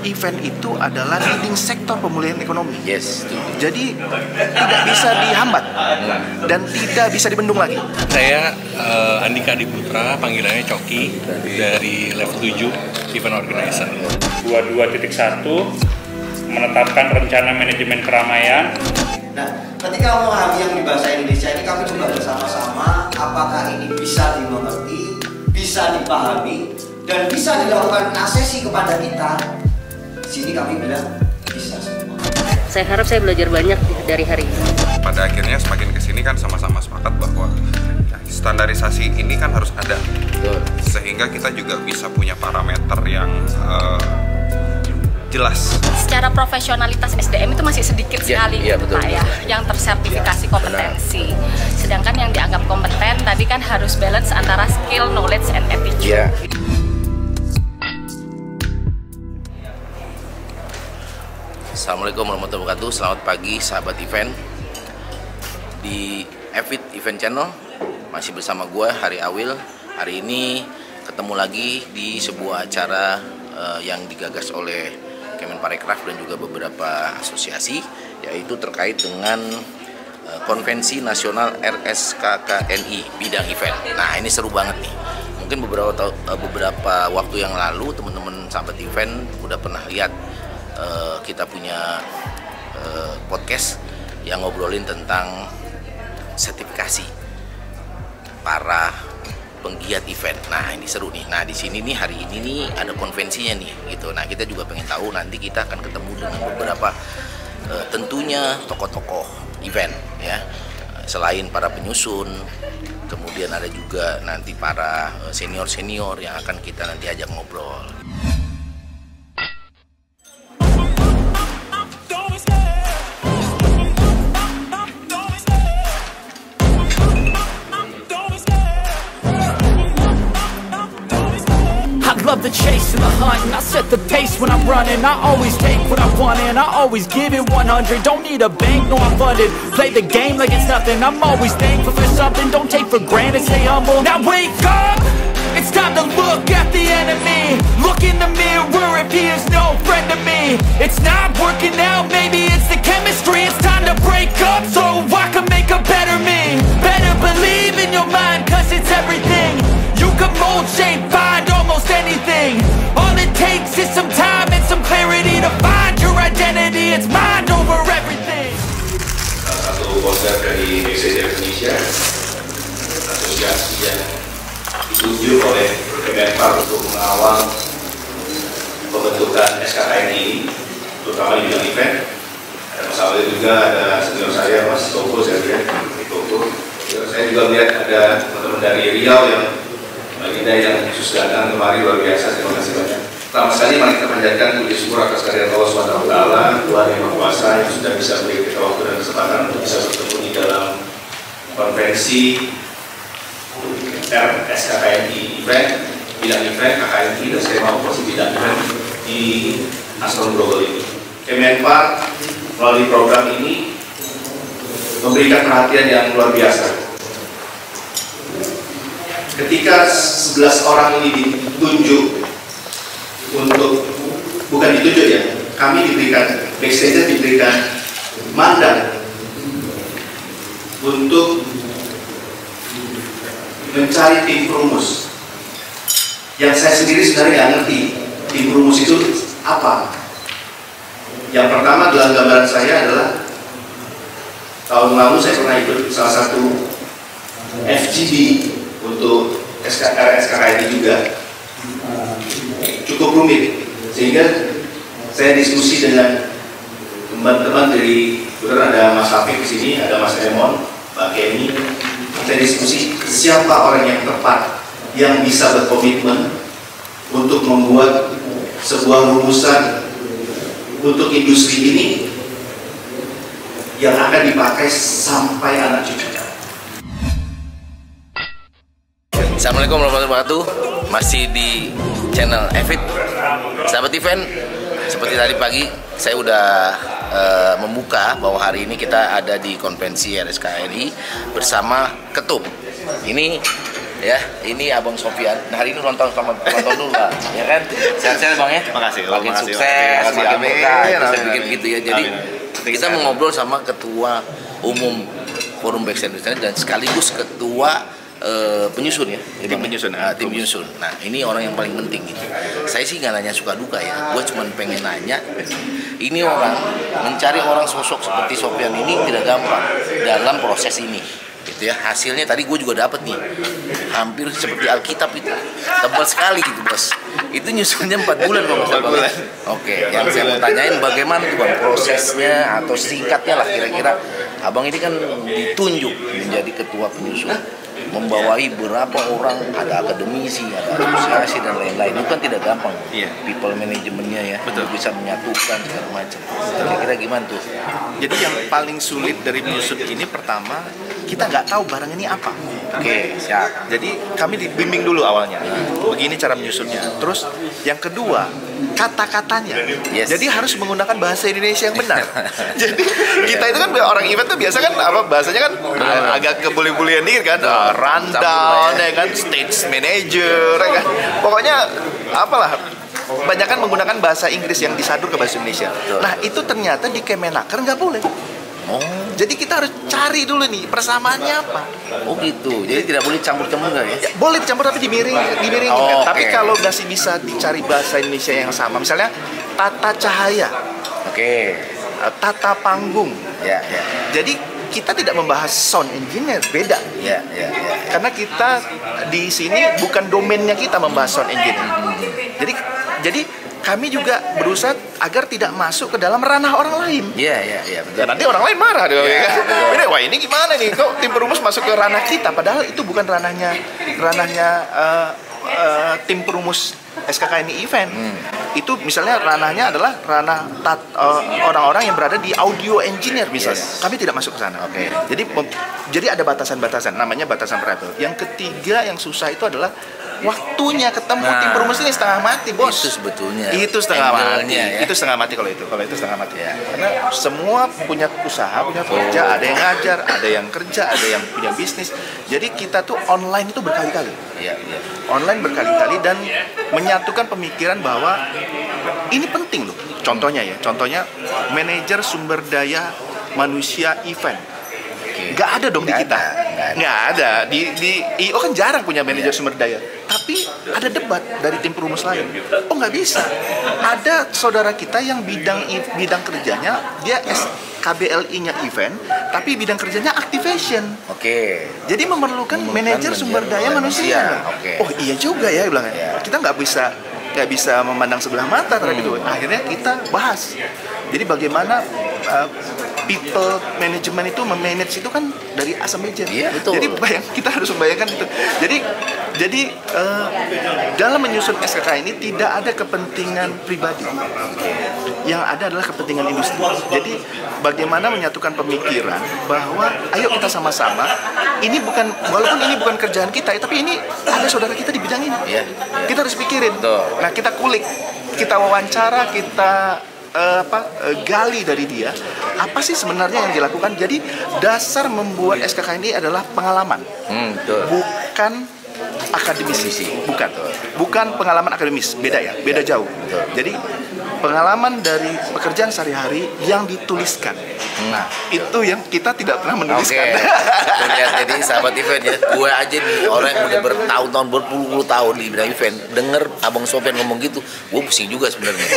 event itu adalah leading sektor pemulihan ekonomi. Yes. Jadi tidak bisa dihambat dan tidak bisa dibendung lagi. Saya Andika Diputra, panggilannya Coki, dari level 7 event organizer. 22.1 menetapkan rencana manajemen keramaian. Nah, ketika memahami yang di bahasa Indonesia ini, kami coba bersama-sama apakah ini bisa dimengerti, bisa dipahami, dan bisa dilakukan asesi kepada kita. Sini kami bilang bisa semua. Saya harap saya belajar banyak dari hari ini. Pada akhirnya semakin kesini kan sama-sama sepakat bahwa standarisasi ini kan harus ada. Sehingga kita juga bisa punya parameter yang jelas. Secara profesionalitas SDM itu masih sedikit sekali, betul, Pak ya, yang tersertifikasi kompetensi. Sedangkan yang dianggap kompeten tadi kan harus balance antara skill, knowledge, and attitude. Assalamualaikum warahmatullahi wabarakatuh. Selamat pagi sahabat event di Evit Event Channel. Masih bersama gue Hari Awil. Hari ini ketemu lagi di sebuah acara yang digagas oleh Kemenparekraf dan juga beberapa asosiasi, yaitu terkait dengan Konvensi Nasional RSKKNI bidang event. Nah, ini seru banget nih. Mungkin beberapa waktu yang lalu teman-teman sahabat event udah pernah lihat kita punya podcast yang ngobrolin tentang sertifikasi para penggiat event. Nah, ini seru nih. Nah, di sini nih hari ini nih ada konvensinya nih gitu. Nah, kita juga pengen tahu, nanti kita akan ketemu dengan beberapa tentunya tokoh-tokoh event ya. Selain para penyusun, kemudian ada juga nanti para senior-senior yang akan kita nanti ajak ngobrol. Love the chase and the hunt, and I set the pace when I'm running. I always take what I want and I always give it 100. Don't need a bank, no I'm funded. Play the game like it's nothing. I'm always thankful for something. Don't take for granted, stay humble. Now wake up, it's time to look at the enemy. Look in the mirror if he is no friend to me. It's not working out, maybe it's the chemistry. It's time to break up so I can make a better me. Better believe in your mind, cause it's everything. You can mold, shape, find almost anything. All it takes is some time and some clarity to find your identity. It's mind over everything. Salah satu bosnya dari BCD Indonesia, asosiasi yang ditunjuk oleh Kemenpar untuk mengawal pembentukan SKKN ini, terutama di bidang event. Ada Mas Awil juga, ada senior saya Mas Toko, saya lihat Toko. Saya juga melihat ada teman-teman dari Riau yang Baginda yang khusus datang kemari, luar biasa, terima kasih banyak. Pertama sekali mari kita panjatkan puji syukur atas kehadiran Allah SWT, Tuhan yang Maha Kuasa yang sudah bisa memberi kita waktu dan kesempatan untuk bisa bertemu di dalam konvensi RSKKNI event, bidang event KKNI dan skema operasi bidang event di Aston Grogol ini. Kemenpar melalui program ini memberikan perhatian yang luar biasa. Ketika 11 orang ini ditunjuk untuk, bukan ditunjuk ya, kami diberikan, backstage diberikan mandat untuk mencari tim perumus. Yang saya sendiri sebenarnya nggak ngerti tim perumus itu apa. Yang pertama dalam gambaran saya adalah tahun lalu saya pernah ikut salah satu FGD untuk SKKN juga cukup rumit, sehingga saya diskusi dengan teman-teman dari, kebetulan ada Mas Hafik di sini, ada Mas Emon, Mbak Kenny. Saya diskusi siapa orang yang tepat yang bisa berkomitmen untuk membuat sebuah rumusan untuk industri ini yang akan dipakai sampai anak cucu. Assalamualaikum warahmatullahi wabarakatuh. Masih di channel Evit sahabat event. Seperti tadi pagi saya udah membuka bahwa hari ini kita ada di konvensi RSKNI bersama ketum. Ini Ya, ini Abang Sofian. Nah, hari ini nonton dulu lah, ya kan? Sehat-sehat Bang ya. Makasih. Makin sukses, makin berkah. Saya bikin gitu ya. Jadi kita mau ngobrol sama Ketua Umum Forum Backstage Indonesia dan sekaligus Ketua penyusun ya. Tim penyusun. Tim penyusun. Nah, ini orang yang paling penting gitu. Saya sih nggak nanya suka duka ya. Gue cuma pengen nanya. Ini orang mencari orang sosok seperti Sofian ini tidak gampang dalam proses ini. Gitu ya, hasilnya tadi gue juga dapet nih hampir seperti Alkitab itu, tebal sekali gitu bos. Itu nyusunnya 4 bulan kalau nggak salah. Oke, yang saya mau tanyain bagaimana tuh Bang prosesnya atau singkatnya lah kira-kira. Abang ini kan ditunjuk menjadi ketua penyusun, membawahi berapa orang, ada akademisi, ada asosiasi dan lain-lain. Itu kan tidak gampang. People manajemennya ya, betul, bisa menyatukan segala macam. Kira-kira gimana tuh? Jadi yang paling sulit dari penyusun ini pertama, kita nggak tahu barang ini apa. Oke, siap. Jadi kami dibimbing dulu awalnya. Begini cara menyusunnya. Terus yang kedua, kata-katanya. Jadi harus menggunakan bahasa Indonesia yang benar. Jadi kita itu kan orang event tuh biasa kan apa bahasanya kan agak kebuli-bulian dikit kan. Rundown ya kan, stage manager ya kan. Pokoknya apalah kebanyakan menggunakan bahasa Inggris yang disadur ke bahasa Indonesia. Nah, itu ternyata di Kemenaker nggak boleh. Jadi kita harus cari dulu nih persamaannya apa. Oh gitu. Jadi tidak boleh campur-campur nggak ya? Boleh dicampur tapi dimiringin. Tapi kalau masih bisa dicari bahasa Indonesia yang sama, misalnya tata cahaya, tata panggung. Jadi kita tidak membahas sound engineer, beda. Karena kita di sini bukan domainnya kita membahas sound engineer. Jadi kami juga berusaha agar tidak masuk ke dalam ranah orang lain. Betul. Nanti orang lain marah dong. Wah ini gimana nih? Kok tim perumus masuk ke ranah kita? Padahal itu bukan ranahnya tim perumus SKKNI event. Itu misalnya ranahnya adalah ranah orang-orang yang berada di audio engineer misalnya. Kami tidak masuk ke sana. Jadi ada batasan-batasan, namanya batasan variabel. Yang ketiga yang susah itu adalah waktunya ketemu tim perumus ini setengah mati, bos. Itu sebetulnya. Itu setengah mati. Itu setengah mati kalau itu setengah mati. Karena semua punya usaha, punya kerja, ada yang ngajar, ada yang kerja, ada yang punya bisnis. Jadi kita tuh online itu berkali-kali. Online berkali-kali dan menyatukan pemikiran bahwa ini penting loh. Contohnya manajer sumber daya manusia event. Nggak ada dong di kita. Nggak ada. Di IO kan jarang punya manajer sumber daya. Tapi ada debat dari tim perumus lain. Oh nggak bisa. Ada saudara kita yang bidang kerjanya dia KBLI-nya event, tapi bidang kerjanya activation. Jadi memerlukan manajer sumber daya manusia. Oh iya juga ya, bilang. Kita nggak bisa memandang sebelah mata terhadap itu. Akhirnya kita bahas. Jadi bagaimana people management itu memanage itu kan dari A sampai Z. Jadi kita harus membayangkan itu. Jadi dalam menyusun SKK ini tidak ada kepentingan pribadi. Yang ada adalah kepentingan industri. Jadi bagaimana menyatukan pemikiran bahwa ayo kita sama-sama. Walaupun ini bukan kerjaan kita, tapi ini ada saudara kita di bidang ini. Kita harus pikirin. Nah, kita kulik, kita wawancara, kita gali dari dia apa sih sebenarnya yang dilakukan. Jadi dasar membuat SKK ini adalah pengalaman, bukan akademisi, bukan pengalaman akademis, beda jauh. Jadi pengalaman dari pekerjaan sehari-hari yang dituliskan. Nah, itu yang kita tidak pernah menuliskan. Lihat, jadi sahabat event ya, gue aja nih orang yang udah bertahun-tahun, berpuluh-puluh tahun di bidang event, denger Abang Sofian ngomong gitu, gue pusing juga sebenarnya.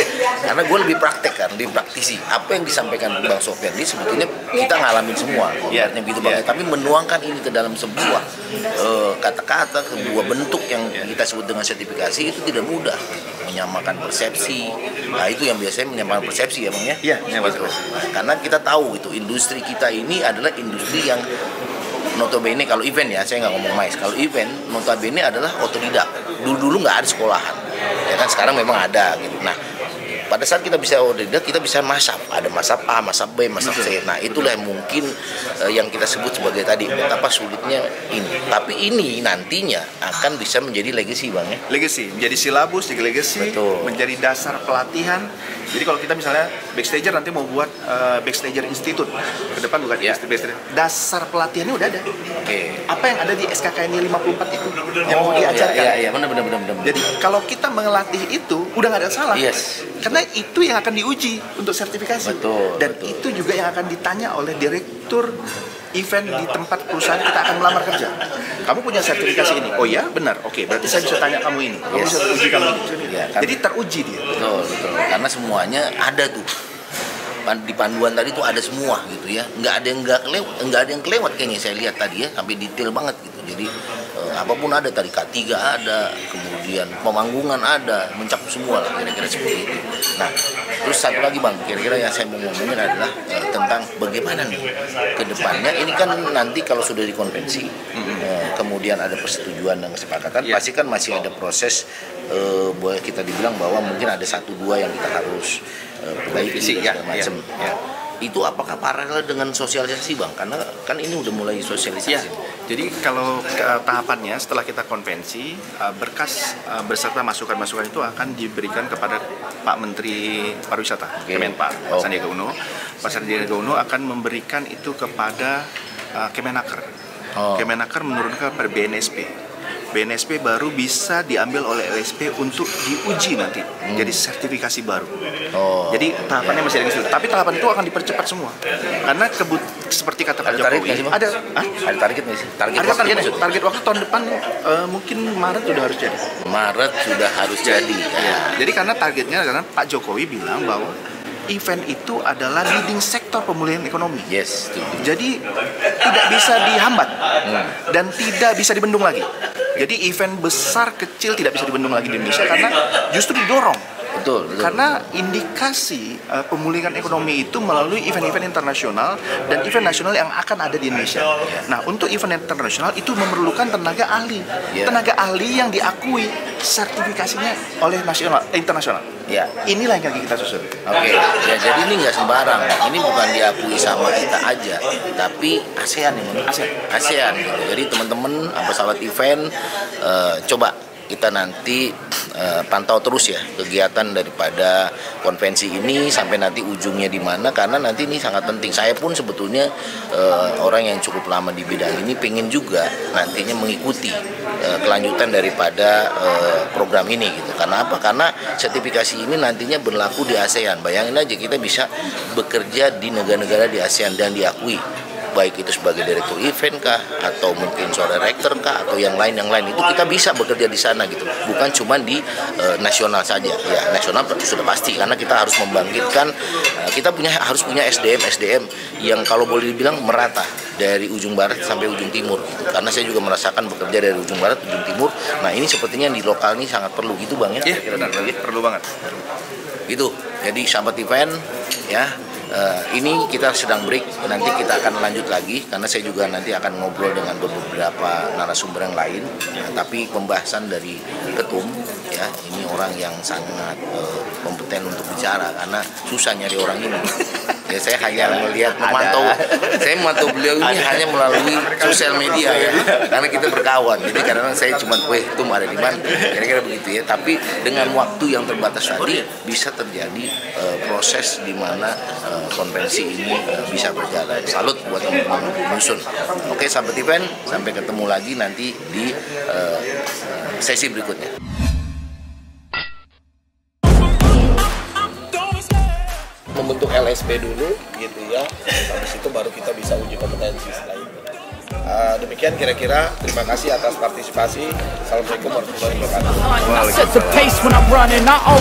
Karena gue lebih praktek kan, lebih praktisi. Apa yang disampaikan Bang Sofian ini sebetulnya kita ngalamin semua, gitu banget. Tapi menuangkan ini ke dalam sebuah kata-kata, sebuah bentuk yang kita sebut dengan sertifikasi itu tidak mudah. Menyamakan persepsi, nah itu yang biasanya menyamakan persepsi ya Bang ya. Gitu. Nah, karena kita tahu itu industri kita ini adalah industri yang notabene kalau event ya, saya nggak ngomong mais, kalau event notabene adalah otodidak. Dulu nggak ada sekolahan, ya kan sekarang memang ada gitu. Nah pada saat kita bisa order kita bisa masak, ada masak A, masak B, masak C. Nah itulah yang mungkin yang kita sebut sebagai tadi betapa sulitnya ini. Tapi ini nantinya akan bisa menjadi legacy Bang ya. Legacy, menjadi silabus, jadi legacy, menjadi dasar pelatihan. Jadi kalau kita misalnya Backstager nanti mau buat Backstager Institute ke depan, bukan Backstager, dasar pelatihannya udah ada. Apa yang ada di SKKN 54 itu yang mau diajarkan. Iya, benar. Jadi kalau kita melatih itu udah nggak ada salah. Karena itu yang akan diuji untuk sertifikasi. Dan itu juga yang akan ditanya oleh direktur event di tempat perusahaan kita akan melamar kerja. Kamu punya sertifikasi ini? Oh ya, benar. Oke, berarti saya bisa tanya kamu ini. Kamu bisa uji kamu ini. Jadi teruji dia. Betul. Karena semuanya ada tuh. Di panduan tadi tuh ada semua gitu ya. Nggak ada yang kelewat kayaknya saya lihat tadi ya, sampai detail banget gitu. Jadi apapun ada tadi, K3 ada, kemudian pemanggungan ada, mencakup semua lah kira-kira seperti itu. Nah, terus satu lagi Bang, kira-kira yang saya mau ngomongin adalah tentang bagaimana nih ke depannya. Ini kan nanti kalau sudah dikonvensi, kemudian ada persetujuan dan kesepakatan, pasti kan masih ada proses, boleh kita dibilang bahwa mungkin ada 1-2 yang kita harus perbaiki segala macam. Itu apakah paralel dengan sosialisasi Bang? Karena kan ini udah mulai sosialisasi. Jadi kalau tahapannya setelah kita konvensi, berkas beserta masukan-masukan itu akan diberikan kepada Pak Menteri Pariwisata, Kemenpar, Sandiaga Uno. Pak Sandiaga Uno akan memberikan itu kepada Kemenaker. Kemenaker menurunkan kepada BNSP. BNSP baru bisa diambil oleh LSP untuk diuji nanti, jadi sertifikasi baru. Jadi tahapannya masih ada di situ. Tapi tahapan itu akan dipercepat semua, karena seperti kata Pak Jokowi, ada target nggak sih? Target waktu tahun depan mungkin Maret sudah harus jadi. Maret sudah harus jadi. Jadi karena targetnya, karena Pak Jokowi bilang bahwa event itu adalah leading sektor pemulihan ekonomi. Jadi tidak bisa dihambat dan tidak bisa dibendung lagi. Jadi event besar kecil tidak bisa dibendung lagi di Indonesia karena justru didorong. Betul. Karena indikasi pemulihan ekonomi itu melalui event-event internasional dan event nasional yang akan ada di Indonesia. Nah, untuk event internasional itu memerlukan tenaga ahli. Tenaga ahli yang diakui sertifikasinya oleh internasional. Inilah yang kita susun. Jadi ini nggak sembarang. Ini bukan diakui sama kita aja, tapi ASEAN ini. ASEAN gitu. Jadi teman-teman, pesawat event, coba kita nanti pantau terus ya kegiatan daripada konvensi ini sampai nanti ujungnya di mana, karena nanti ini sangat penting. Saya pun sebetulnya orang yang cukup lama di bidang ini pengen juga nantinya mengikuti kelanjutan daripada program ini gitu. Karena apa? Karena sertifikasi ini nantinya berlaku di ASEAN. Bayangin aja kita bisa bekerja di negara-negara di ASEAN dan diakui, baik itu sebagai direktur event kah, atau mungkin seorang director kah, atau yang lain itu kita bisa bekerja di sana gitu, bukan cuma di nasional saja. Ya nasional sudah pasti, karena kita harus membangkitkan, kita harus punya SDM yang kalau boleh dibilang merata dari ujung barat sampai ujung timur gitu. Karena saya juga merasakan bekerja dari ujung barat ujung timur. Nah ini sepertinya di lokal ini sangat perlu gitu Bang ya. Perlu banget. Gitu. Jadi sahabat event ya. Ini kita sedang break, nanti kita akan lanjut lagi karena saya juga nanti akan ngobrol dengan beberapa narasumber yang lain. Tapi pembahasan dari ketum ya, ini orang yang sangat kompeten untuk bicara karena susah nyari orang ini. Ya saya hanya melihat memantau beliau ini hanya melalui sosial media ya, karena kita berkawan. Jadi kadang-kadang saya cuma Tum ada di mana, kira-kira begitu ya. Tapi dengan waktu yang terbatas tadi bisa terjadi proses di mana konvensi ini bisa berjalan. Salut buat teman-teman penyusun. Oke sahabat event, sampai ketemu lagi nanti di sesi berikutnya. Membentuk LSP dulu gitu ya, habis itu baru kita bisa uji kompetensi setelah itu. Demikian kira-kira, terima kasih atas partisipasi. Assalamualaikum warahmatullahi wabarakatuh.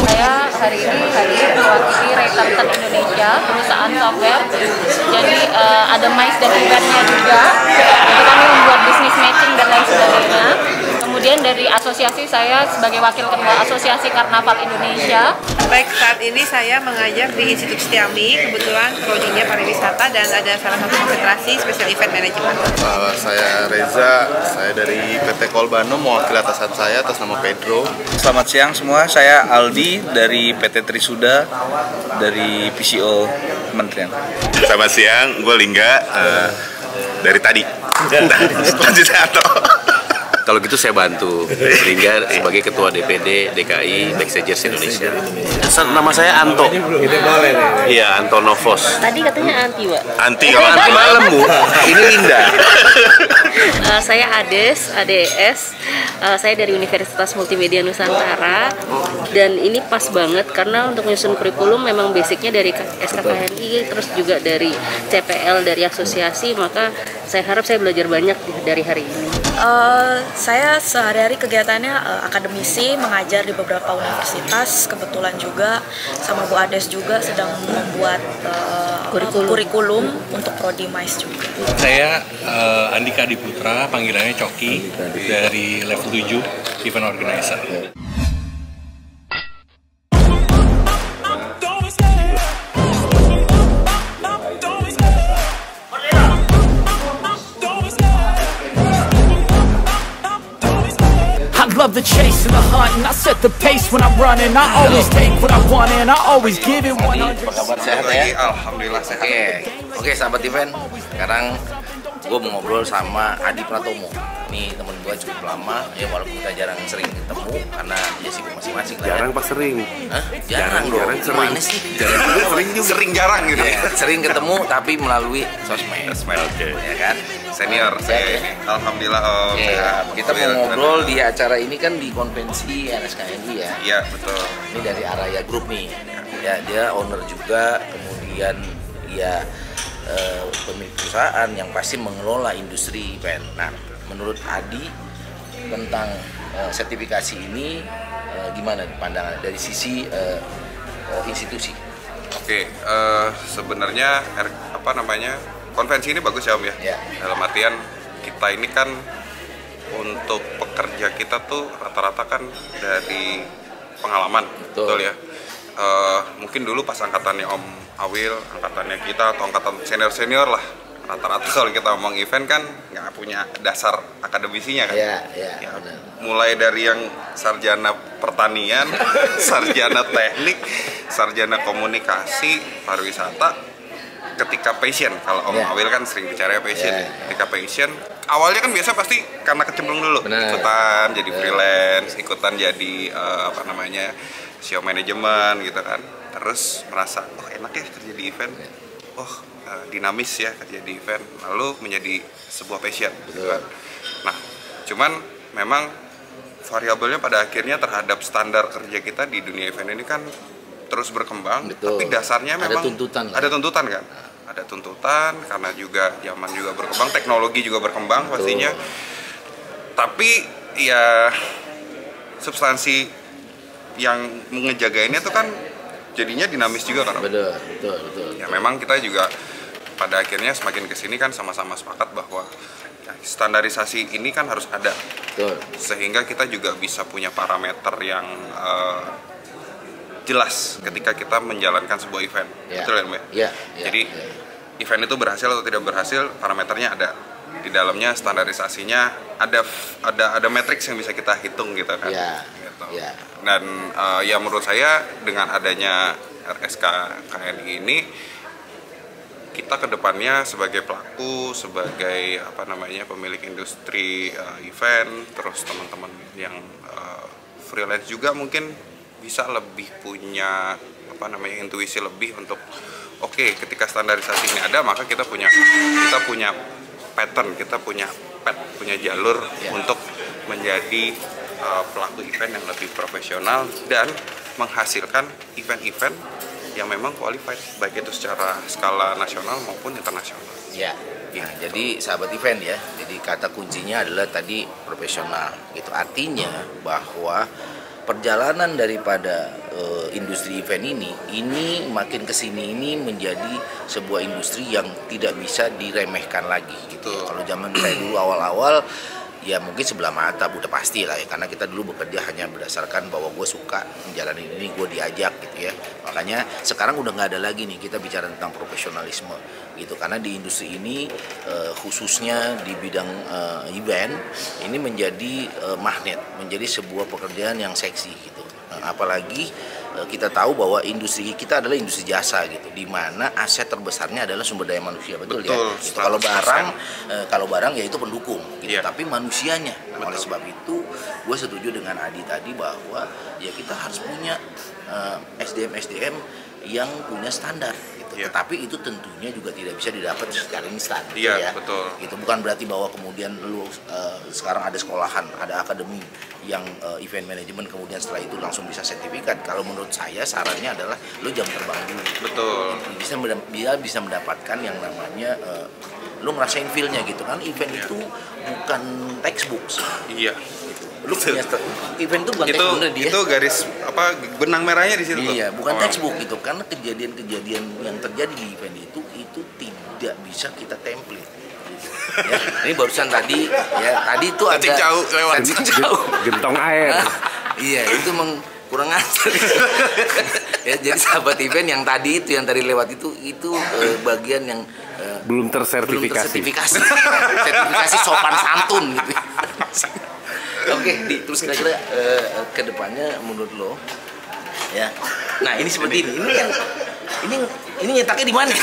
Saya hari ini hadir mewakili Raytheon Indonesia, perusahaan software. Jadi ada MICE dan eventnya juga. Jadi kami membuat business matching dan lain sebagainya. Kemudian dari asosiasi, saya sebagai wakil ketua Asosiasi Karnaval Indonesia. Baik, saat ini saya mengajar di Institut Setiami, kebetulan prodinya pariwisata dan ada salah satu konsentrasi Special Event Management. Saya Reza, saya dari PT Kolbano, mewakili atasan saya atas nama Pedro. Selamat siang semua, saya Aldi dari PT Trisuda, dari PCO Kementerian. Selamat siang, gue Lingga dari tadi. Lanjut atau? Kalau gitu saya bantu Lingga sebagai Ketua DPD DKI Backstageers Indonesia. Nama saya Anto. Iya, Anto Novos. Tadi katanya anti, Pak. Anti kalau anti malam, Bu. Ini Linda. Saya ADS. Saya dari Universitas Multimedia Nusantara. Dan ini pas banget karena untuk menyusun kurikulum memang basicnya dari SKKNI, terus juga dari CPL, dari asosiasi, maka saya harap saya belajar banyak dari hari ini. Saya sehari-hari kegiatannya akademisi, mengajar di beberapa universitas, kebetulan juga sama Bu Ades juga sedang membuat kurikulum untuk Prodi Mais juga. Saya Andika Diputra, panggilannya Coki, dari level 7 Event Organizer. Love the chase and the hunt, and I set the pace when I'm running. I always take what I want and I always give it 100. Sehat ya? Alhamdulillah sehat. Oke, sahabat event. Sekarang gue mau ngobrol sama Adi Pratomo. Ini temen gue cukup lama, ya walaupun kita jarang sering ketemu karena dia sibuk masing-masing. Jarang pas sering? Hah? Jarang dong. Gimana sih? Sering jarang gitu. Ya, sering ketemu tapi melalui sosmed. Oke. Ya kan? Senior saya ini. Alhamdulillah sehat. Kita mau ngobrol di acara ini kan di konvensi NSKNI ya. Iya, betul. Ini dari Araya Group nih. Ya, dia owner juga, kemudian ya pemilik perusahaan yang pasti mengelola industri event. Nah, menurut Adi tentang sertifikasi ini gimana pandangan dari sisi institusi? Oke, sebenarnya konvensi ini bagus ya Om ya. Dalam artian kita ini kan untuk pekerja kita tuh rata-rata kan dari pengalaman, betul ya. Mungkin dulu pas angkatannya Om Awil, angkatannya kita atau angkatan senior lah, rata-rata kalau kita ngomong event kan nggak punya dasar akademisinya kan. Iya, mulai dari yang sarjana pertanian, sarjana teknik, sarjana komunikasi, pariwisata, ketika passion, kalau Om Awil kan sering bicara passion, ketika passion, awalnya kan biasa pasti karena kecemplung dulu, ikutan jadi freelance, ikutan jadi SEO manajemen gitu kan, terus merasa oh enak ya kerja di event, dinamis ya kerja di event, lalu menjadi sebuah passion gitu kan. Nah, cuman memang variabelnya pada akhirnya terhadap standar kerja kita di dunia event ini kan terus berkembang, tapi dasarnya memang ada tuntutan kan, ada tuntutan karena juga zaman juga berkembang, teknologi juga berkembang pastinya, tapi ya substansi yang ngejagainnya tuh kan jadinya dinamis juga kan. Betul. Ya memang kita juga pada akhirnya semakin kesini kan sama-sama sepakat bahwa standarisasi ini kan harus ada. Betul. Sehingga kita juga bisa punya parameter yang jelas ketika kita menjalankan sebuah event. Betul ya Mbak? Iya. Jadi event itu berhasil atau tidak berhasil, parameternya ada. Di dalamnya standarisasinya ada matriks yang bisa kita hitung gitu kan. Dan ya menurut saya dengan adanya RSKKNI ini, kita kedepannya sebagai pelaku, sebagai pemilik industri event, terus teman-teman yang freelance juga mungkin bisa lebih punya intuisi lebih untuk ketika standarisasi ini ada, maka kita punya pattern, kita punya jalur untuk menjadi pelaku event yang lebih profesional dan menghasilkan event-event yang memang qualified, baik itu secara skala nasional maupun internasional. Ya, jadi sahabat event ya, jadi kata kuncinya adalah tadi profesional. Gitu artinya bahwa perjalanan daripada industri event ini makin kesini ini menjadi sebuah industri yang tidak bisa diremehkan lagi gitu. Kalau zaman saya dulu awal-awal ya mungkin sebelah mata udah pasti lah ya, karena kita dulu bekerja hanya berdasarkan bahwa gue suka menjalani ini, gue diajak gitu ya. Makanya sekarang udah nggak ada lagi nih kita bicara tentang profesionalisme gitu, karena di industri ini khususnya di bidang event ini menjadi magnet, menjadi sebuah pekerjaan yang seksi gitu. Apalagi kita tahu bahwa industri kita adalah industri jasa gitu, di mana aset terbesarnya adalah sumber daya manusia, betul ya. Gitu. Kalau barang ya itu pendukung gitu, tapi manusianya. Nah, oleh sebab itu gue setuju dengan Adi tadi bahwa ya kita harus punya SDM yang punya standar gitu. Tetapi itu tentunya juga tidak bisa didapat secara instan gitu ya. Betul. Itu bukan berarti bahwa kemudian lu sekarang ada sekolahan, ada akademi yang event management, kemudian setelah itu langsung bisa sertifikat. Kalau menurut saya sarannya adalah lu jam terbang dulu. Betul. Bisa mendapatkan yang namanya lu ngerasain feel-nya gitu kan. Event itu bukan textbook. Iya. Lu punya event itu bukan textbook dia. Itu garis apa benang merahnya di situ. Iya, bukan textbook gitu, karena kejadian-kejadian yang terjadi di event itu tidak bisa kita template. Ya, ini barusan tadi itu ada cacing jauh gentong air. Iya, itu kurang ajar. Ya, jadi sahabat event yang tadi lewat itu bagian yang belum tersertifikasi. Sertifikasi sopan santun gitu. Oke, terus kira-kira ke depannya menurut lo ya. Nah, ini seperti ini nyetaknya di mana?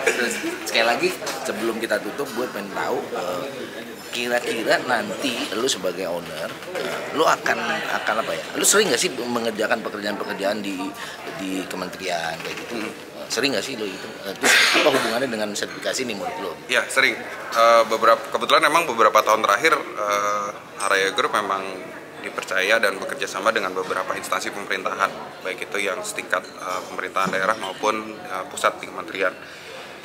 Terus, sekali lagi sebelum kita tutup, gue pengen tahu kira-kira nanti lu sebagai owner, lu akan apa ya? Lu sering nggak sih mengerjakan pekerjaan-pekerjaan di kementerian kayak gitu? Sering nggak sih lo itu? Terus apa hubungannya dengan sertifikasi nih menurut lo? Ya sering. Kebetulan memang beberapa tahun terakhir Haraya Group memang dipercaya dan bekerja sama dengan beberapa instansi pemerintahan, baik itu yang setingkat pemerintahan daerah maupun pusat di kementerian.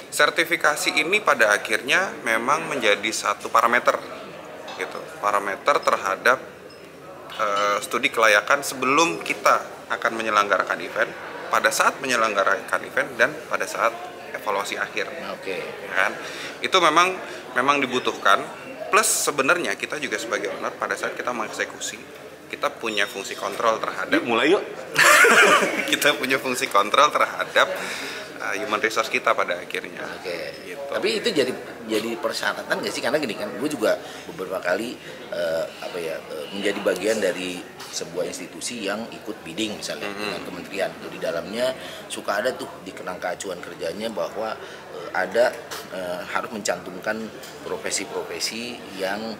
Sertifikasi ini pada akhirnya memang menjadi satu parameter gitu, parameter terhadap studi kelayakan sebelum kita akan menyelenggarakan event, pada saat menyelenggarakan event, dan pada saat evaluasi akhir. Oke. Kan? Itu memang dibutuhkan. Plus sebenarnya kita juga sebagai owner pada saat kita mengeksekusi, kita punya fungsi kontrol terhadap. Mulai yuk. Kita punya fungsi kontrol terhadap human resource kita pada akhirnya. Oke. Gitu. Tapi itu jadi persyaratan nggak sih? Karena gini kan, gue juga beberapa kali menjadi bagian dari sebuah institusi yang ikut bidding misalnya dengan kementerian. Itu di dalamnya suka ada tuh di kerangka acuan kerjanya bahwa ada harus mencantumkan profesi-profesi yang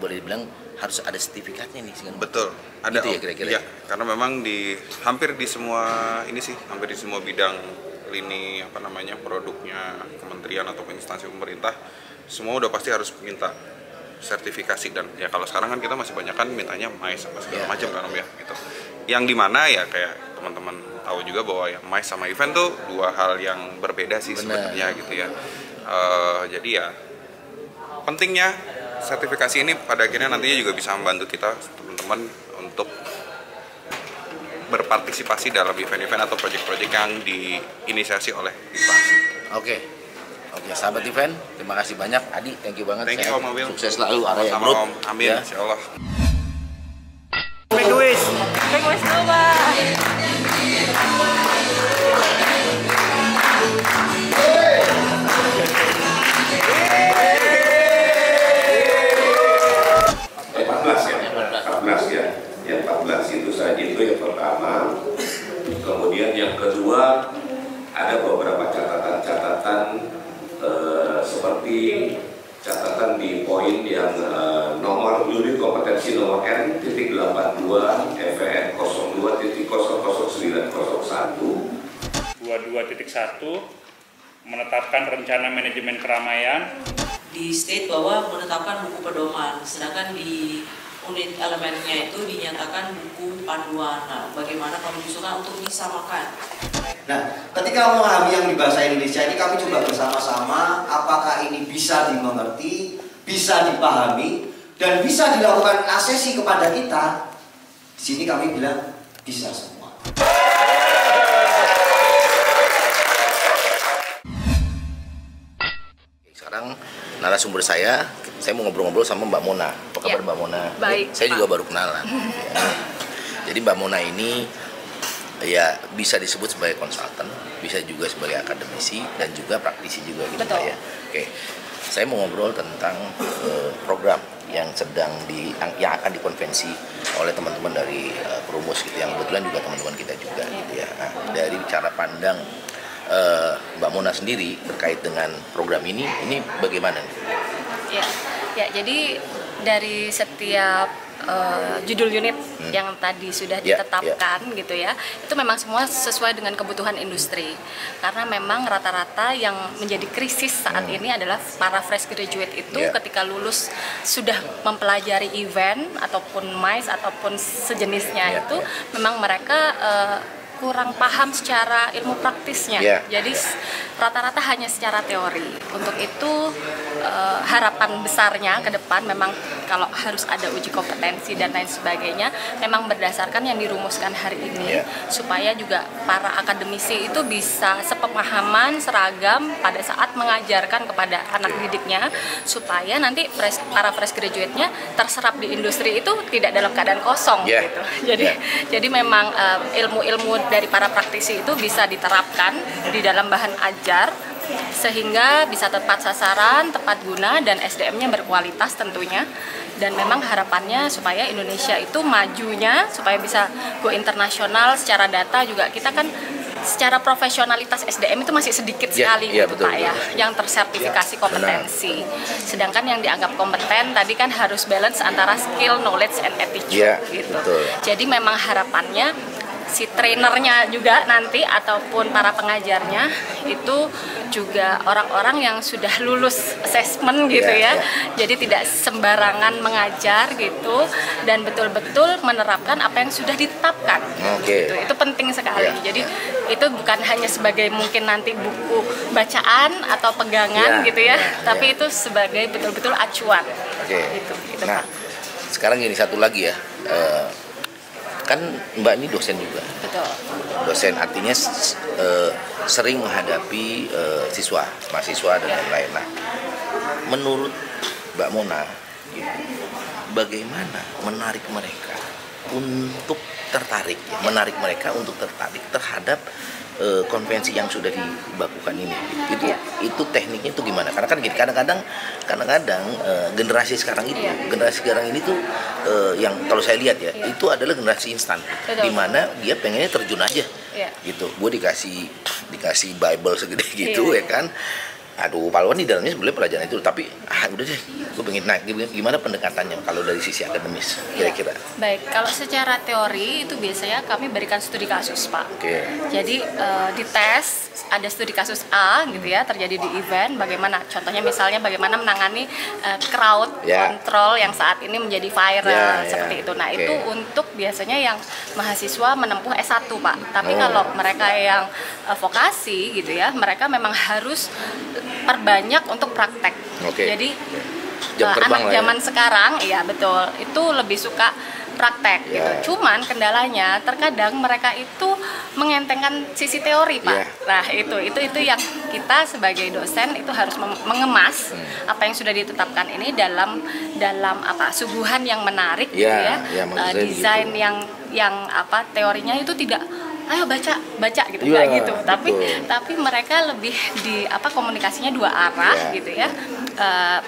boleh dibilang harus ada sertifikatnya nih. Betul. Ada gitu ya kira-kira. Ya, karena memang hampir di semua bidang lini produknya kementerian ataupun instansi pemerintah, semua udah pasti harus minta sertifikasi. Dan ya kalau sekarang kan kita masih banyak kan mintanya MICE sama segala macam kan ya gitu. Yang dimana ya kayak teman-teman tahu juga bahwa ya MICE sama event tuh dua hal yang berbeda sih sebenarnya gitu ya. Jadi ya pentingnya sertifikasi ini pada akhirnya nantinya juga bisa membantu kita teman-teman untuk berpartisipasi dalam event-event atau proyek-proyek yang diinisiasi oleh instansi. Oke, sahabat event, terima kasih banyak. Adi, thank you banget. Thank you, Om Awil. Sukses selalu Haraya Group. Amin, ya. Insya Allah. Make wish dulu, Pak. Yang 14 itu saja, itu yang pertama. Kemudian yang kedua ada beberapa catatan-catatan seperti catatan di poin yang nomor unit kompetensi nomor N.82 FVN 02.00901 22.1 menetapkan rencana manajemen keramaian. Di state bahwa menetapkan buku pedoman, sedangkan di unit elemennya itu dinyatakan buku panduan. Nah, bagaimana kami usulkan untuk disamakan? Nah, ketika memahami yang di bahasa Indonesia ini, kami coba bersama-sama apakah ini bisa dimengerti, bisa dipahami, dan bisa dilakukan asesi kepada kita. Di sini kami bilang bisa semua. Sekarang narasumber saya saya mau ngobrol-ngobrol sama Mbak Mona. Apa kabar Mbak Mona? Baik. Saya juga baru kenalan. Jadi Mbak Mona ini ya bisa disebut sebagai konsultan, bisa juga sebagai akademisi dan juga praktisi juga gitu Pak ya. Oke. Saya mau ngobrol tentang program yang yang akan dikonvensi oleh teman-teman dari Perumus gitu, yang kebetulan juga teman-teman kita juga gitu ya. Nah, dari cara pandang Mbak Mona sendiri terkait dengan program ini bagaimana? Ya, jadi dari setiap judul unit yang tadi sudah ditetapkan gitu ya, itu memang semua sesuai dengan kebutuhan industri, karena memang rata-rata yang menjadi krisis saat ini adalah para fresh graduate itu ketika lulus sudah mempelajari event ataupun MICE ataupun sejenisnya itu memang mereka kurang paham secara ilmu praktisnya, jadi rata-rata hanya secara teori. Untuk itu harapan besarnya ke depan memang kalau harus ada uji kompetensi dan lain sebagainya, memang berdasarkan yang dirumuskan hari ini, supaya juga para akademisi itu bisa sepemahaman, seragam pada saat mengajarkan kepada anak didiknya, supaya nanti para fresh graduate-nya terserap di industri itu tidak dalam keadaan kosong gitu. Jadi memang ilmu-ilmu dari para praktisi itu bisa diterapkan di dalam bahan ajar sehingga bisa tepat sasaran, tepat guna, dan SDM-nya berkualitas tentunya. Dan memang harapannya supaya Indonesia itu majunya, supaya bisa go internasional secara data juga. Kita kan secara profesionalitas SDM itu masih sedikit sekali gitu Pak ya, yang tersertifikasi kompetensi. Sedangkan yang dianggap kompeten tadi kan harus balance antara skill, knowledge, and attitude gitu. Jadi memang harapannya si trainernya juga nanti ataupun para pengajarnya itu juga orang-orang yang sudah lulus assessment gitu ya. Jadi tidak sembarangan mengajar gitu, dan betul-betul menerapkan apa yang sudah ditetapkan. Gitu. Itu penting sekali. Jadi itu bukan hanya sebagai mungkin nanti buku bacaan atau pegangan gitu ya, tapi itu sebagai betul-betul acuan. Gitu, nah, sekarang ini satu lagi ya. Kan Mbak ini dosen juga. Betul. Dosen artinya sering menghadapi mahasiswa dan lain-lain. Nah, menurut Mbak Mona, bagaimana menarik mereka untuk tertarik terhadap konvensi yang sudah dibakukan ini? Itu tekniknya itu gimana? Karena kan kadang-kadang generasi sekarang ini tuh yang kalau saya lihat ya, itu adalah generasi instan, di mana dia pengennya terjun aja gitu. Gue dikasih Bible segede gitu ya kan. Aduh, pahlawan di dalamnya sebenarnya pelajaran itu, tapi udah deh, gue pengen naik. Gimana pendekatannya kalau dari sisi akademis kira-kira? Baik, kalau secara teori itu biasanya kami berikan studi kasus Pak. Jadi di tes ada studi kasus A gitu ya, terjadi di event, bagaimana contohnya misalnya bagaimana menangani crowd control yang saat ini menjadi viral seperti itu. Nah itu untuk biasanya yang mahasiswa menempuh S1 Pak. Tapi kalau mereka yang vokasi gitu ya, mereka memang harus perbanyak untuk praktek. Jadi anak zaman sekarang, iya betul, itu lebih suka praktek gitu. Cuman kendalanya terkadang mereka itu mengentengkan sisi teori Pak. Nah itu yang kita sebagai dosen itu harus mengemas apa yang sudah ditetapkan ini dalam suguhan yang menarik gitu ya. Desain gitu. yang teorinya itu tidak ayo baca gitu enggak gitu, tapi mereka lebih di komunikasinya dua arah gitu ya.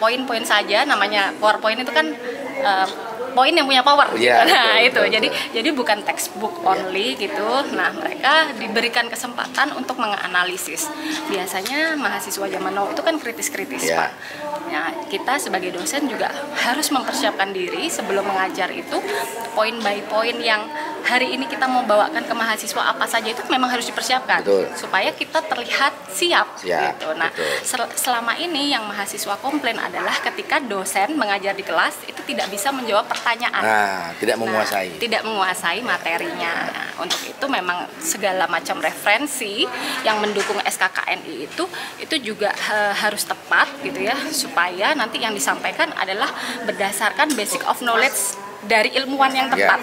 Poin-poin saja, namanya PowerPoint itu kan poin yang punya power. Nah itu jadi bukan textbook only gitu. Nah mereka diberikan kesempatan untuk menganalisis. Biasanya mahasiswa zaman now itu kan kritis-kritis Pak. Nah kita sebagai dosen juga harus mempersiapkan diri sebelum mengajar itu, poin by poin yang hari ini kita mau bawakan ke mahasiswa apa saja itu memang harus dipersiapkan supaya kita terlihat siap gitu. Nah selama ini yang mahasiswa komplain adalah ketika dosen mengajar di kelas itu tidak bisa menjawab pertanyaan, tidak menguasai materinya. Nah, untuk itu memang segala macam referensi yang mendukung SKKNI itu juga harus tepat gitu ya, supaya nanti yang disampaikan adalah berdasarkan basic of knowledge dari ilmuwan yang tepat.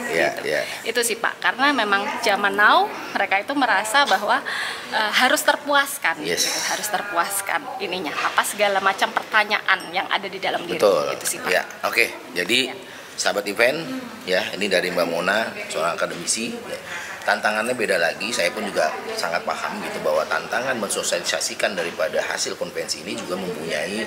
Itu sih Pak, karena memang zaman now mereka itu merasa bahwa harus terpuaskan, gitu. Harus terpuaskan ininya, apa segala macam pertanyaan yang ada di dalam diri. Itu sih Pak. Ya, oke. Jadi sahabat event, ya ini dari Mbak Mona, seorang akademisi. Ya. Tantangannya beda lagi, saya pun juga sangat paham gitu bahwa tantangan mensosialisasikan daripada hasil konvensi ini juga mempunyai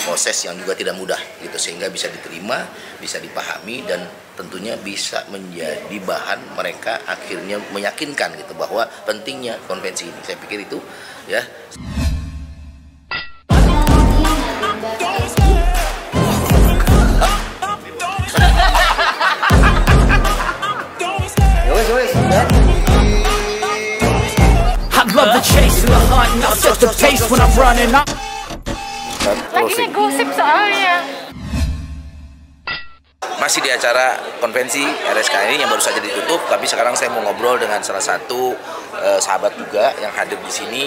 proses yang juga tidak mudah gitu, sehingga bisa diterima, bisa dipahami, dan tentunya bisa menjadi bahan mereka akhirnya meyakinkan gitu bahwa pentingnya konvensi ini. Saya pikir itu ya. Love the chase and the hunt, and I'll set the pace when I'm running. Lagi ngegosip soalnya. Masih di acara konvensi RSK ini yang baru saja ditutup, tapi sekarang saya mau ngobrol dengan salah satu sahabat juga yang hadir di sini,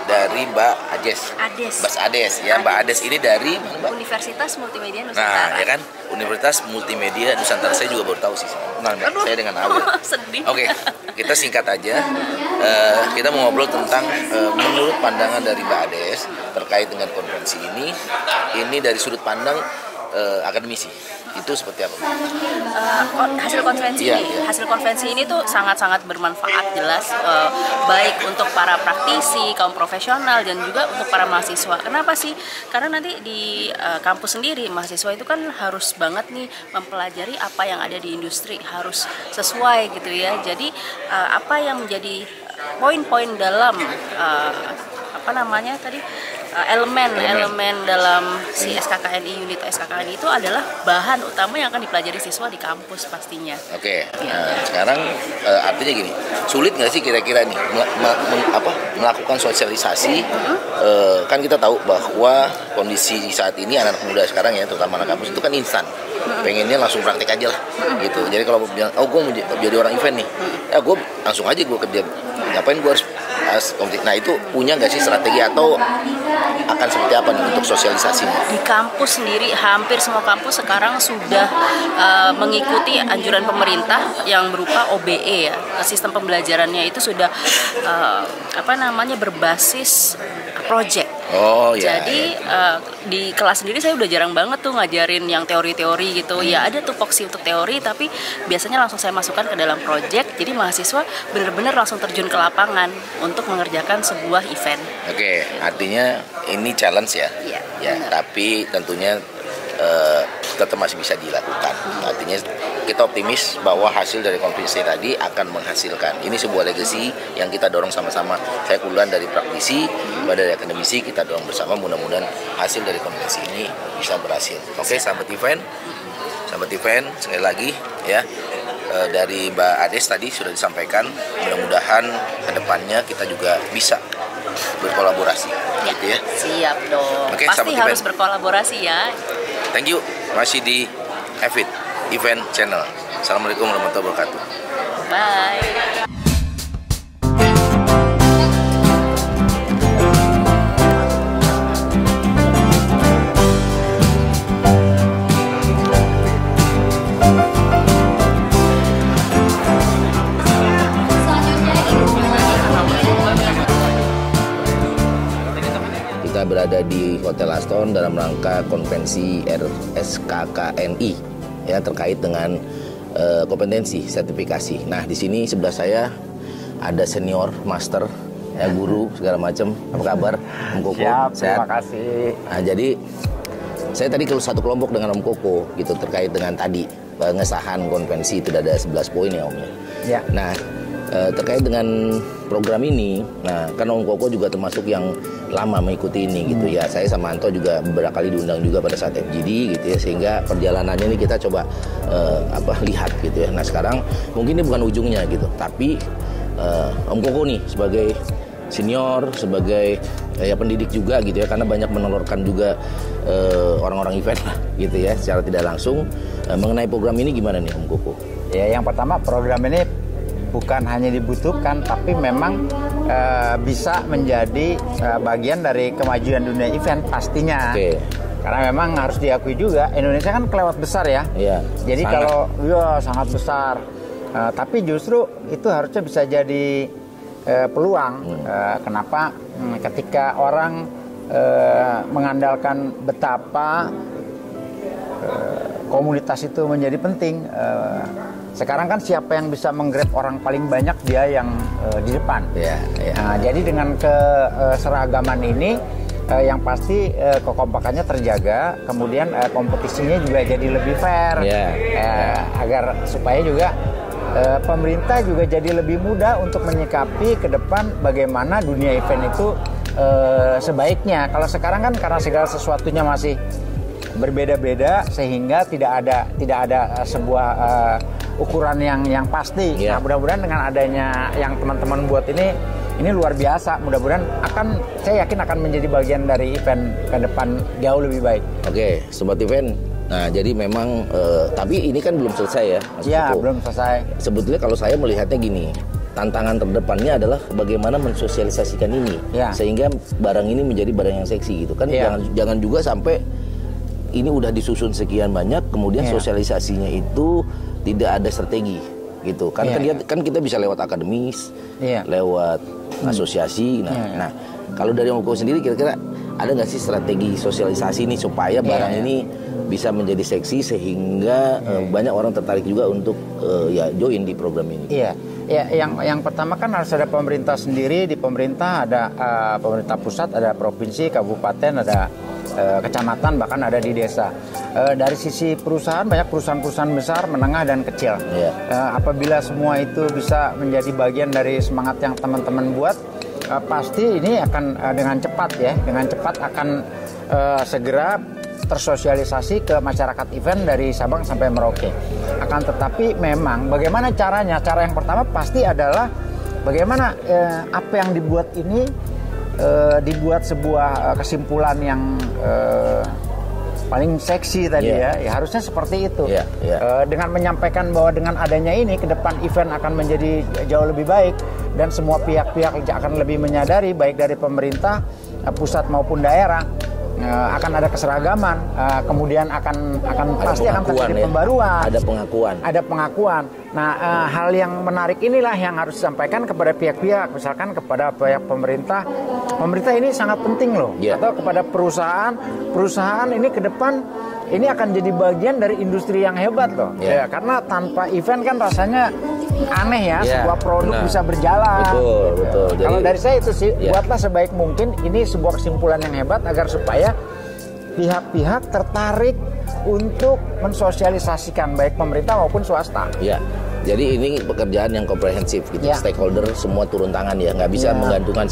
dari Mbak Ades. Mbak Ades ya, Mbak Ades ini dari Mbak? Universitas Multimedia Nusantara. Nah, ya kan, Universitas Multimedia Nusantara. Saya juga baru tahu sih. Nah, saya dengan Awil. Sedih. Oke, kita singkat aja. Kita mau ngobrol tentang menurut pandangan dari Mbak Ades terkait dengan konvensi ini dari sudut pandang akademisi. Itu seperti apa? Hasil konvensi ini, hasil konvensi ini tuh sangat-sangat bermanfaat jelas, baik untuk para praktisi, kaum profesional, dan juga untuk para mahasiswa. Kenapa sih? Karena nanti di kampus sendiri mahasiswa itu kan harus banget nih mempelajari apa yang ada di industri, harus sesuai gitu ya. Jadi apa yang menjadi poin-poin dalam elemen dalam si SKKNI, unit SKKNI itu adalah bahan utama yang akan dipelajari siswa di kampus pastinya. Oke. Nah, sekarang artinya gini, sulit nggak sih kira-kira nih melakukan sosialisasi? Kan kita tahu bahwa kondisi saat ini anak muda sekarang ya, terutama anak kampus itu kan instan, pengennya langsung praktek aja lah, gitu. Jadi kalau bilang, gue mau jadi orang event nih, ya gue langsung aja gue kerja. Ngapain gue harus komplit? Nah, itu punya nggak sih strategi atau akan seperti apa nih untuk sosialisasinya? Di kampus sendiri, hampir semua kampus sekarang sudah mengikuti anjuran pemerintah yang berupa OBE ya. Sistem pembelajarannya itu sudah berbasis project. Jadi di kelas sendiri saya udah jarang banget tuh ngajarin yang teori-teori gitu. Ya ada tupoksi untuk teori, tapi biasanya langsung saya masukkan ke dalam project. Jadi mahasiswa benar-benar langsung terjun ke lapangan untuk mengerjakan sebuah event. Oke, artinya ini challenge ya. Ya, tapi tentunya tetap masih bisa dilakukan. Artinya kita optimis bahwa hasil dari konvensi tadi akan menghasilkan. Ini sebuah legacy yang kita dorong sama-sama. Saya kebetulan dari praktisi, dari akademisi, kita dorong bersama. Mudah-mudahan hasil dari konvensi ini bisa berhasil. Oke, sahabat event, sekali lagi ya, dari Mbak Ades tadi sudah disampaikan. Mudah-mudahan kedepannya kita juga bisa berkolaborasi, gitu ya. Siap dong. Oke, pasti harus berkolaborasi ya. Thank you. Masih di Evit Event Channel. Assalamualaikum warahmatullahi wabarakatuh. Bye. Kita berada di Hotel Aston dalam rangka konvensi RSKKNI ya, terkait dengan kompetensi sertifikasi. Nah, di sini sebelah saya ada senior, master, ya, guru segala macam. Apa kabar, Om Koko? Siap, terima kasih. Nah, jadi saya tadi satu kelompok dengan Om Koko gitu terkait dengan tadi pengesahan konvensi, itu ada 11 poin ya Om. Ya. Nah, terkait dengan program ini, nah kan Om Koko juga termasuk yang lama mengikuti ini gitu ya. Saya sama Anto juga beberapa kali diundang juga pada saat FGD gitu ya, sehingga perjalanannya ini kita coba lihat gitu ya. Nah, sekarang mungkin ini bukan ujungnya gitu, tapi Om Koko nih sebagai senior, sebagai pendidik juga gitu ya, karena banyak menelurkan juga orang-orang event lah gitu ya secara tidak langsung. Mengenai program ini gimana nih Om Koko? Ya, yang pertama, program ini bukan hanya dibutuhkan, tapi memang bisa menjadi bagian dari kemajuan dunia event pastinya. Karena memang harus diakui juga Indonesia kan kelewat besar ya. Iya. Jadi sangat. kalau sangat besar. Tapi justru itu harusnya bisa jadi peluang. Kenapa? Ketika orang mengandalkan betapa komunitas itu menjadi penting. Sekarang kan siapa yang bisa menggrab orang paling banyak, dia yang di depan. Nah, jadi dengan keseragaman ini yang pasti kekompakannya terjaga, kemudian kompetisinya juga jadi lebih fair, agar supaya juga pemerintah juga jadi lebih mudah untuk menyikapi ke depan bagaimana dunia event itu sebaiknya. Kalau sekarang kan karena segala sesuatunya masih berbeda-beda sehingga tidak ada sebuah ukuran yang pasti. Nah, mudah-mudahan dengan adanya yang teman-teman buat ini luar biasa. Mudah-mudahan saya yakin akan menjadi bagian dari event ke depan jauh lebih baik. Oke, Sobat Event. Nah, jadi memang tapi ini kan belum selesai ya, Mas Iya, Koko. belum selesai. Sebetulnya kalau saya melihatnya gini, tantangan terdepannya adalah bagaimana mensosialisasikan ini sehingga barang ini menjadi barang yang seksi gitu kan. Jangan juga sampai ini udah disusun sekian banyak, kemudian sosialisasinya itu tidak ada strategi gitu kan. Kan kita bisa lewat akademis, lewat asosiasi. Nah, kalau dari Om Koko sendiri kira-kira ada nggak sih strategi sosialisasi ini supaya barang ini bisa menjadi seksi sehingga banyak orang tertarik juga untuk join di program ini? Iya. Ya, yang pertama kan harus ada pemerintah sendiri. Di pemerintah ada pemerintah pusat, ada provinsi, kabupaten, ada kecamatan, bahkan ada di desa. Dari sisi perusahaan, banyak perusahaan-perusahaan besar, menengah dan kecil. Apabila semua itu bisa menjadi bagian dari semangat yang teman-teman buat, pasti ini akan dengan cepat akan segera tersosialisasi ke masyarakat event dari Sabang sampai Merauke. Akan tetapi memang bagaimana caranya? Cara yang pertama pasti adalah bagaimana apa yang dibuat ini dibuat sebuah kesimpulan yang paling seksi tadi ya harusnya seperti itu. Dengan menyampaikan bahwa dengan adanya ini ke depan event akan menjadi jauh lebih baik dan semua pihak-pihak akan lebih menyadari, baik dari pemerintah pusat maupun daerah, akan ada keseragaman, kemudian akan pasti akan terjadi pembaruan, ada pengakuan. Nah, hal yang menarik inilah yang harus disampaikan kepada pihak-pihak, misalkan kepada pihak pemerintah ini sangat penting loh, atau kepada perusahaan ini ke depan ini akan jadi bagian dari industri yang hebat loh. Karena tanpa event kan rasanya aneh ya, sebuah produk bisa berjalan. Betul. Kalau dari saya itu sih, buatlah sebaik mungkin ini sebuah kesimpulan yang hebat agar supaya pihak-pihak tertarik untuk mensosialisasikan baik pemerintah maupun swasta. Jadi ini pekerjaan yang komprehensif gitu. Stakeholder semua turun tangan ya, nggak bisa menggantungkan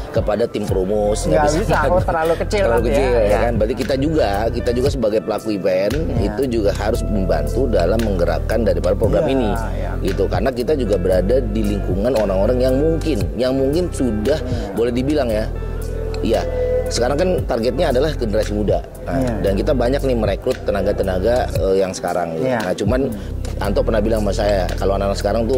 kepada tim promos, nggak bisa. Terlalu kecil ya kan. Berarti kita juga sebagai pelaku event itu juga harus membantu dalam menggerakkan daripada program ini gitu. Karena kita juga berada di lingkungan orang-orang yang mungkin sudah boleh dibilang sekarang kan targetnya adalah generasi muda. Dan kita banyak nih merekrut tenaga-tenaga yang sekarang gitu. Nah, cuman Anto pernah bilang sama saya, kalau anak-anak sekarang tuh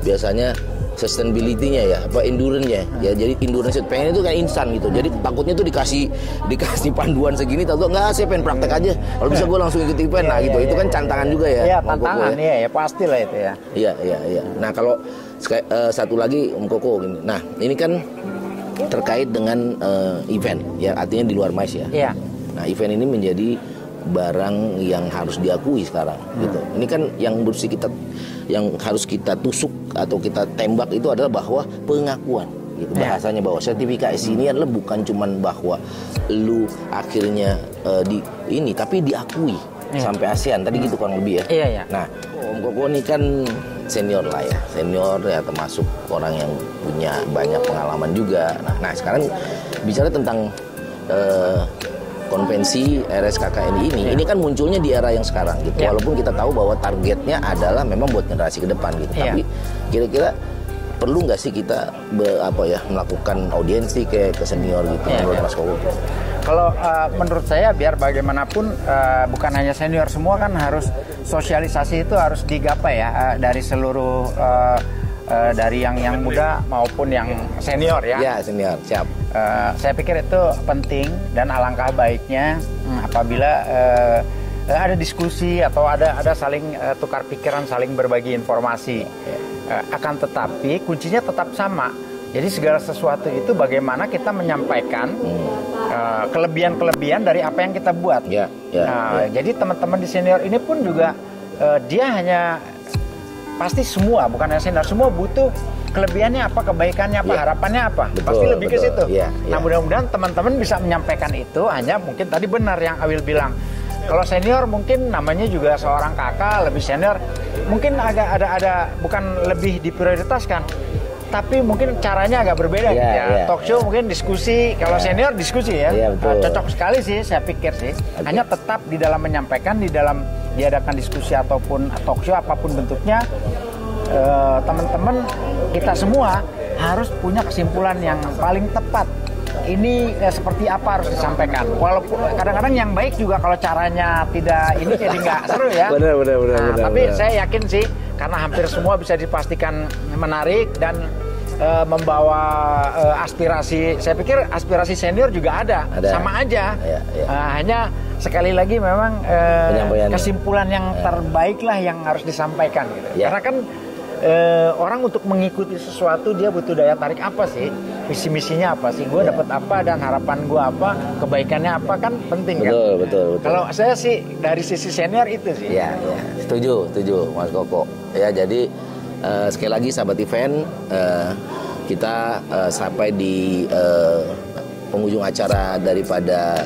biasanya sustainability-nya endurance-nya jadi endurance pengen itu kan instan gitu. Jadi takutnya tuh dikasih panduan segini, tahu nggak, saya pengen praktek aja, kalau bisa gue langsung ikut event. Nah gitu, itu kan tantangan juga ya. Tantangan pastilah itu ya. Iya. Nah, kalau satu lagi Om Koko gini. Nah, ini kan terkait dengan event artinya di luar MICE ya. Nah, event ini menjadi barang yang harus diakui sekarang gitu. Ini kan yang harus kita tusuk atau kita tembak itu adalah bahwa pengakuan gitu. Bahasanya bahwa sertifikasi ini adalah bukan cuman bahwa lu akhirnya tapi diakui sampai ASEAN tadi gitu kurang lebih ya. Nah, Om Koko ini kan senior termasuk orang yang punya banyak pengalaman juga. Nah sekarang bicara tentang konvensi RSKKNI ini kan munculnya di era yang sekarang gitu. Walaupun kita tahu bahwa targetnya adalah memang buat generasi ke depan gitu. Tapi kira-kira perlu nggak sih kita melakukan audiensi ke senior gitu menurut Mas Koko? Kalau menurut saya biar bagaimanapun bukan hanya senior, semua kan harus sosialisasi itu harus digapai ya dari seluruh dari yang muda maupun yang senior ya. Ya, senior, siap. Saya pikir itu penting dan alangkah baiknya apabila ada diskusi atau ada saling tukar pikiran, saling berbagi informasi. Akan tetapi kuncinya tetap sama. Jadi segala sesuatu itu bagaimana kita menyampaikan kelebihan-kelebihan dari apa yang kita buat. Jadi teman-teman di senior ini pun juga dia hanya pasti semua, bukan hanya senior, semua butuh kelebihannya apa, kebaikannya apa, harapannya apa. Pasti lebih ke situ. Nah, mudah-mudahan teman-teman bisa menyampaikan itu. Hanya mungkin tadi benar yang Awil bilang. Kalau senior mungkin namanya juga seorang kakak, lebih senior, mungkin agak ada bukan lebih diprioritaskan, tapi mungkin caranya agak berbeda. Talk show mungkin diskusi, kalau senior diskusi ya. Cocok sekali sih, saya pikir sih. Hanya tetap di dalam menyampaikan, di dalam diadakan diskusi ataupun talk show apapun bentuknya, teman-teman kita semua harus punya kesimpulan yang paling tepat. Ini seperti apa harus disampaikan. Walaupun kadang-kadang yang baik juga kalau caranya tidak ini jadi nggak seru ya. Benar. Tapi saya yakin sih karena hampir semua bisa dipastikan menarik dan membawa aspirasi. Saya pikir aspirasi senior juga ada. Sama aja. Hanya sekali lagi memang kesimpulan yang terbaik lah yang harus disampaikan gitu. Karena kan orang untuk mengikuti sesuatu dia butuh daya tarik apa sih, visi misinya apa sih, gue dapat apa dan harapan gue apa, kebaikannya apa, kan penting kan. Betul. Kalau saya sih dari sisi senior itu sih. Setuju Mas Koko. Ya, jadi sekali lagi sahabat event, kita sampai di penghujung acara daripada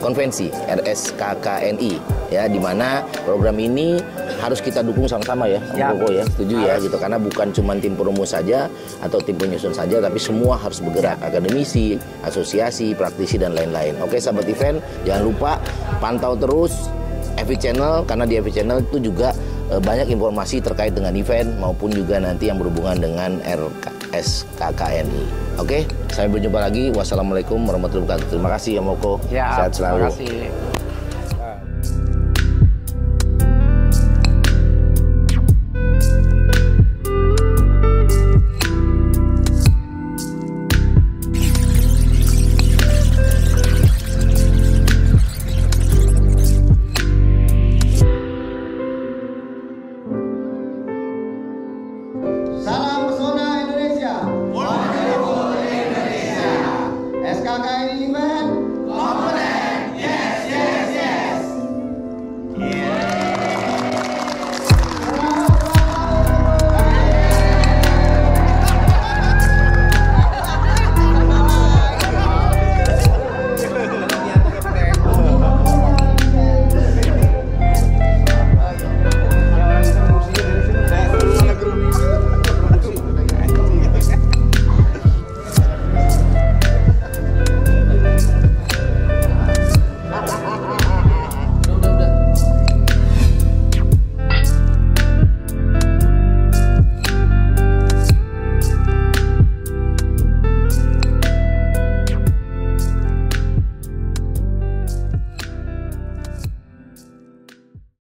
konvensi RSKKNI ya, di mana program ini harus kita dukung sama-sama ya, Koko ya, setuju ya gitu, karena bukan cuma tim perumus saja atau tim penyusun saja, tapi semua harus bergerak, akademisi, asosiasi, praktisi dan lain-lain. Oke sahabat event, jangan lupa pantau terus FV Channel, karena di FV Channel itu juga banyak informasi terkait dengan event maupun juga nanti yang berhubungan dengan RSKKNI. Oke, sampai berjumpa lagi. Wassalamualaikum warahmatullahi wabarakatuh. Terima kasih ya Moko. Sehat selalu. Terima kasih.